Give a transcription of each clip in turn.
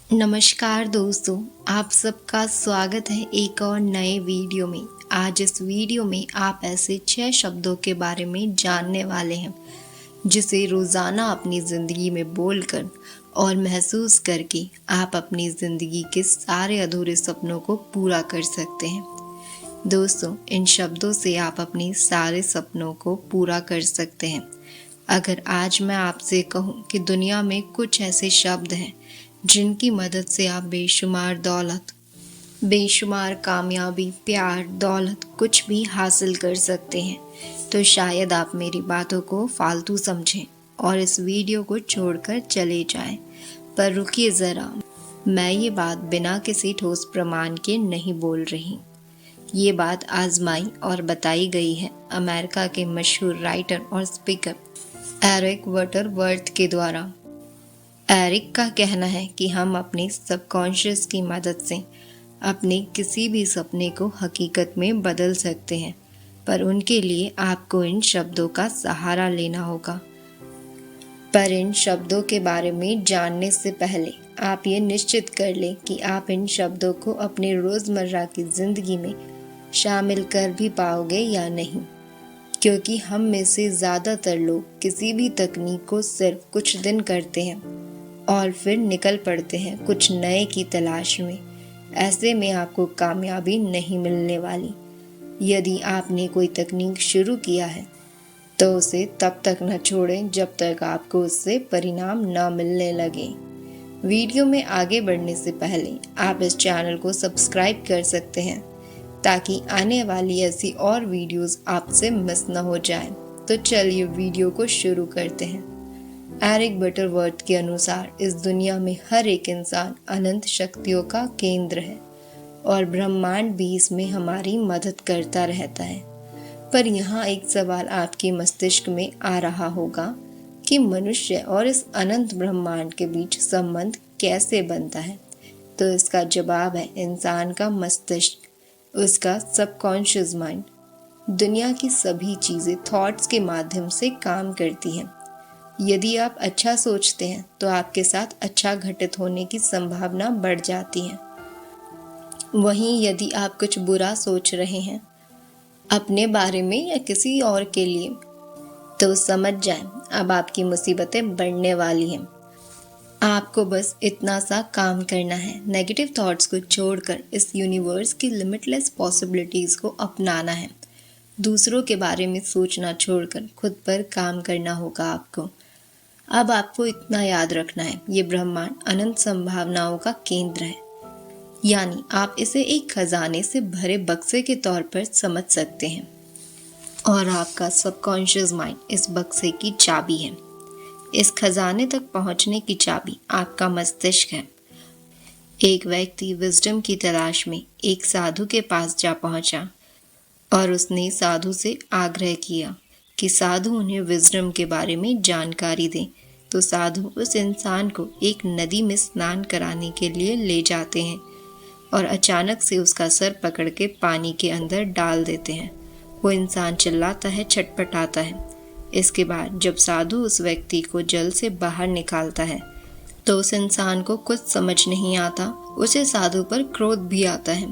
नमस्कार दोस्तों, आप सबका स्वागत है एक और नए वीडियो में। आज इस वीडियो में आप ऐसे 6 शब्दों के बारे में जानने वाले हैं जिसे रोज़ाना अपनी ज़िंदगी में बोलकर और महसूस करके आप अपनी ज़िंदगी के सारे अधूरे सपनों को पूरा कर सकते हैं। दोस्तों, इन शब्दों से आप अपने सारे सपनों को पूरा कर सकते हैं। अगर आज मैं आपसे कहूँ कि दुनिया में कुछ ऐसे शब्द हैं जिनकी मदद से आप बेशुमार दौलत, बेशुमार कामयाबी, प्यार, दौलत कुछ भी हासिल कर सकते हैं, तो शायद आप मेरी बातों को फालतू समझें और इस वीडियो को छोड़कर चले जाएं। पर रुकिए ज़रा, मैं ये बात बिना किसी ठोस प्रमाण के नहीं बोल रही। ये बात आजमाई और बताई गई है अमेरिका के मशहूर राइटर और स्पीकर एरिक बटरवर्थ के द्वारा। एरिक का कहना है कि हम अपने सबकॉन्शियस की मदद से अपने किसी भी सपने को हकीकत में बदल सकते हैं, पर उनके लिए आपको इन शब्दों का सहारा लेना होगा। पर इन शब्दों के बारे में जानने से पहले आप ये निश्चित कर लें कि आप इन शब्दों को अपने रोज़मर्रा की ज़िंदगी में शामिल कर भी पाओगे या नहीं, क्योंकि हम में से ज़्यादातर लोग किसी भी तकनीक को सिर्फ कुछ दिन करते हैं और फिर निकल पड़ते हैं कुछ नए की तलाश में। ऐसे में आपको कामयाबी नहीं मिलने वाली। यदि आपने कोई तकनीक शुरू किया है तो उसे तब तक न छोड़ें जब तक आपको उससे परिणाम न मिलने लगे। वीडियो में आगे बढ़ने से पहले आप इस चैनल को सब्सक्राइब कर सकते हैं ताकि आने वाली ऐसी और वीडियोस आपसे मिस न हो जाए। तो चलिए वीडियो को शुरू करते हैं। एरिक बटरवर्थ के अनुसार इस दुनिया में हर एक इंसान अनंत शक्तियों का केंद्र है और ब्रह्मांड भी इसमें हमारी मदद करता रहता है। पर यहाँ एक सवाल आपके मस्तिष्क में आ रहा होगा कि मनुष्य और इस अनंत ब्रह्मांड के बीच संबंध कैसे बनता है। तो इसका जवाब है इंसान का मस्तिष्क, उसका सबकॉन्शियस माइंड। दुनिया की सभी चीज़ें थॉट्स के माध्यम से काम करती हैं। यदि आप अच्छा सोचते हैं तो आपके साथ अच्छा घटित होने की संभावना बढ़ जाती है। वहीं यदि आप कुछ बुरा सोच रहे हैं अपने बारे में या किसी और के लिए, तो समझ जाएं अब आपकी मुसीबतें बढ़ने वाली हैं। आपको बस इतना सा काम करना है, नेगेटिव थॉट्स को छोड़कर इस यूनिवर्स की लिमिटलेस पॉसिबिलिटीज़ को अपनाना है। दूसरों के बारे में सोचना छोड़कर खुद पर काम करना होगा आपको। अब आपको इतना याद रखना है, ये ब्रह्मांड अनंत संभावनाओं का केंद्र है, यानी आप इसे एक खजाने से भरे बक्से के तौर पर समझ सकते हैं और आपका सबकॉन्शियस माइंड इस बक्से की चाबी है। इस खजाने तक पहुंचने की चाबी आपका मस्तिष्क है। एक व्यक्ति विजडम की तलाश में एक साधु के पास जा पहुंचा और उसने साधु से आग्रह किया कि साधु उन्हें विजडम के बारे में जानकारी दें। तो साधु उस इंसान को एक नदी में स्नान कराने के लिए ले जाते हैं और अचानक से उसका सर पकड़ के पानी के अंदर डाल देते हैं। वो इंसान चिल्लाता है, छटपटाता है। इसके बाद जब साधु उस व्यक्ति को जल से बाहर निकालता है तो उस इंसान को कुछ समझ नहीं आता। उसे साधु पर क्रोध भी आता है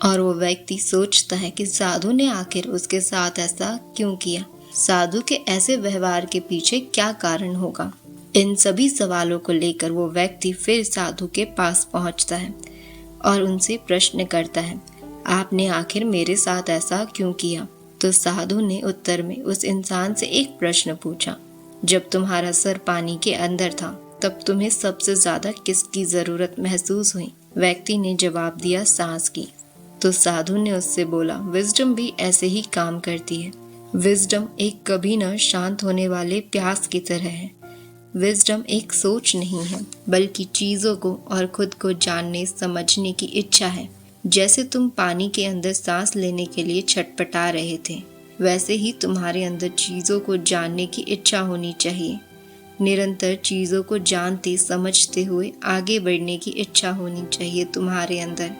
और वो व्यक्ति सोचता है कि साधु ने आखिर उसके साथ ऐसा क्यों किया, साधु के ऐसे व्यवहार के पीछे क्या कारण होगा। इन सभी सवालों को लेकर वो व्यक्ति फिर साधु के पास पहुंचता है और उनसे प्रश्न करता है, आपने आखिर मेरे साथ ऐसा क्यों किया। तो साधु ने उत्तर में उस इंसान से एक प्रश्न पूछा, जब तुम्हारा सर पानी के अंदर था तब तुम्हें सबसे ज्यादा किसकी जरूरत महसूस हुई। व्यक्ति ने जवाब दिया, सांस की। तो साधु ने उससे बोला, विजडम भी ऐसे ही काम करती है। विजडम एक कभी न शांत होने वाले प्यास की तरह है। विजडम एक सोच नहीं है, बल्कि चीज़ों को और खुद को जानने समझने की इच्छा है। जैसे तुम पानी के अंदर सांस लेने के लिए छटपटा रहे थे, वैसे ही तुम्हारे अंदर चीज़ों को जानने की इच्छा होनी चाहिए। निरंतर चीज़ों को जानते समझते हुए आगे बढ़ने की इच्छा होनी चाहिए तुम्हारे अंदर।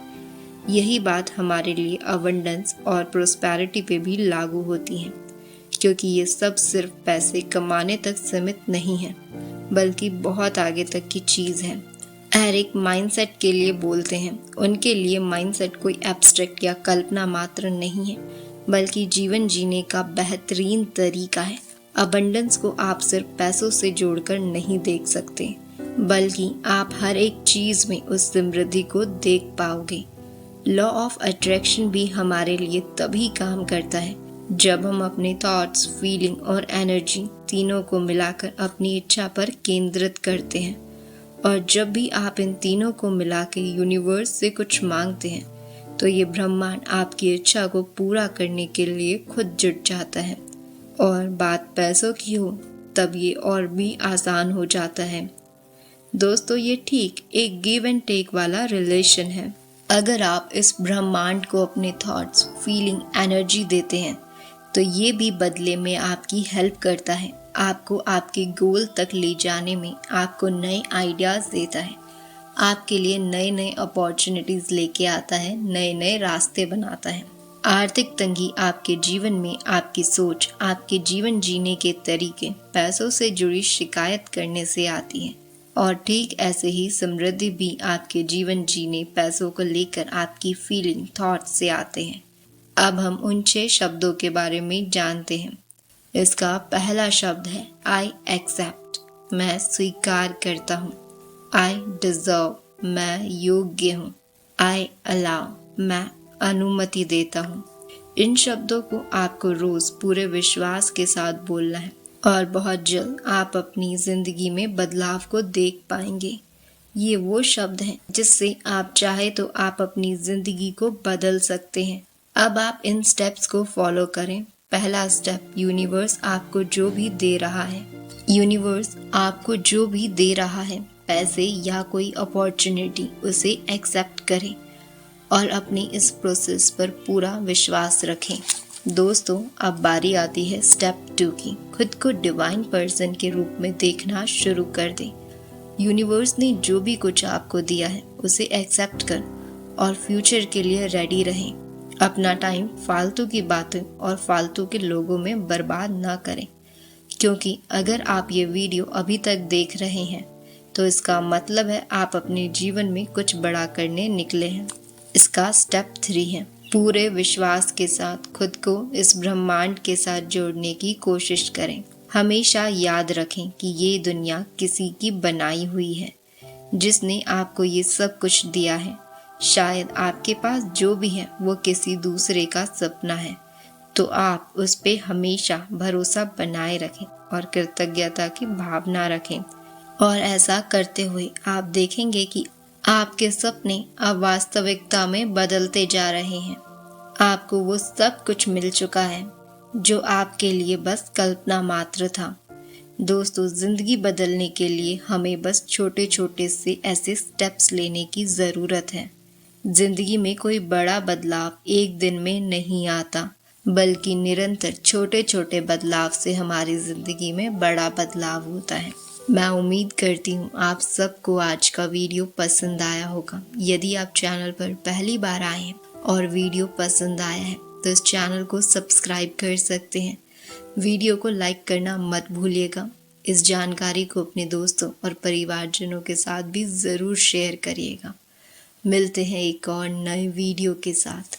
यही बात हमारे लिए अबंडेंस और प्रोस्पेरिटी पे भी लागू होती है, क्योंकि ये सब सिर्फ पैसे कमाने तक सीमित नहीं है, बल्कि बहुत आगे तक की चीज़ है। एरिक माइंडसेट के लिए बोलते हैं, उनके लिए माइंडसेट कोई एब्स्ट्रैक्ट या कल्पना मात्र नहीं है, बल्कि जीवन जीने का बेहतरीन तरीका है। अबंडेंस को आप सिर्फ पैसों से जोड़कर नहीं देख सकते, बल्कि आप हर एक चीज में उस समृद्धि को देख पाओगे। लॉ ऑफ अट्रैक्शन भी हमारे लिए तभी काम करता है जब हम अपने थॉट्स, फीलिंग और एनर्जी तीनों को मिलाकर अपनी इच्छा पर केंद्रित करते हैं। और जब भी आप इन तीनों को मिला के यूनिवर्स से कुछ मांगते हैं तो ये ब्रह्मांड आपकी इच्छा को पूरा करने के लिए खुद जुट जाता है। और बात पैसों की हो तब ये और भी आसान हो जाता है। दोस्तों, ये ठीक एक गिव एंड टेक वाला रिलेशन है। अगर आप इस ब्रह्मांड को अपने थॉट्स, फीलिंग, एनर्जी देते हैं तो ये भी बदले में आपकी हेल्प करता है, आपको आपके गोल तक ले जाने में, आपको नए आइडियाज़ देता है, आपके लिए नए नए अपॉर्चुनिटीज़ लेके आता है, नए नए रास्ते बनाता है। आर्थिक तंगी आपके जीवन में आपकी सोच, आपके जीवन जीने के तरीके, पैसों से जुड़ी शिकायत करने से आती है। और ठीक ऐसे ही समृद्धि भी आपके जीवन जीने, पैसों को लेकर आपकी फीलिंग, थॉट से आते हैं। अब हम उन 6 शब्दों के बारे में जानते हैं। इसका पहला शब्द है आई एक्सेप्ट, मैं स्वीकार करता हूँ। आई डिजर्व, मैं योग्य हूँ। आई अलाउ, मैं अनुमति देता हूँ। इन शब्दों को आपको रोज पूरे विश्वास के साथ बोलना है और बहुत जल्द आप अपनी जिंदगी में बदलाव को देख पाएंगे। ये वो शब्द हैं जिससे आप चाहे तो आप अपनी जिंदगी को बदल सकते हैं। अब आप इन स्टेप्स को फॉलो करें। पहला स्टेप, यूनिवर्स आपको जो भी दे रहा है, यूनिवर्स आपको जो भी दे रहा है, पैसे या कोई अपॉर्चुनिटी, उसे एक्सेप्ट करें और अपनी इस प्रोसेस पर पूरा विश्वास रखें। दोस्तों, अब बारी आती है स्टेप 2 की। खुद को डिवाइन पर्सन के रूप में देखना शुरू कर दें। यूनिवर्स ने जो भी कुछ आपको दिया है उसे एक्सेप्ट कर और फ्यूचर के लिए रेडी रहें। अपना टाइम फालतू की बातें और फालतू के लोगों में बर्बाद ना करें, क्योंकि अगर आप ये वीडियो अभी तक देख रहे हैं तो इसका मतलब है आप अपने जीवन में कुछ बड़ा करने निकले हैं। इसका स्टेप 3 है, पूरे विश्वास के साथ खुद को इस ब्रह्मांड के साथ जोड़ने की कोशिश करें। हमेशा याद रखें कि ये दुनिया किसी की बनाई हुई है, जिसने आपको ये सब कुछ दिया है। शायद आपके पास जो भी है वो किसी दूसरे का सपना है, तो आप उस पे हमेशा भरोसा बनाए रखें और कृतज्ञता की भावना रखें। और ऐसा करते हुए आप देखेंगे कि आपके सपने अब वास्तविकता में बदलते जा रहे हैं। आपको वो सब कुछ मिल चुका है जो आपके लिए बस कल्पना मात्र था। दोस्तों, जिंदगी बदलने के लिए हमें बस छोटे छोटे से ऐसे स्टेप्स लेने की ज़रूरत है। जिंदगी में कोई बड़ा बदलाव एक दिन में नहीं आता, बल्कि निरंतर छोटे छोटे बदलाव से हमारी जिंदगी में बड़ा बदलाव होता है। मैं उम्मीद करती हूँ आप सबको आज का वीडियो पसंद आया होगा। यदि आप चैनल पर पहली बार आए हैं और वीडियो पसंद आया है तो इस चैनल को सब्सक्राइब कर सकते हैं। वीडियो को लाइक करना मत भूलिएगा। इस जानकारी को अपने दोस्तों और परिवारजनों के साथ भी ज़रूर शेयर करिएगा। मिलते हैं एक और नए वीडियो के साथ।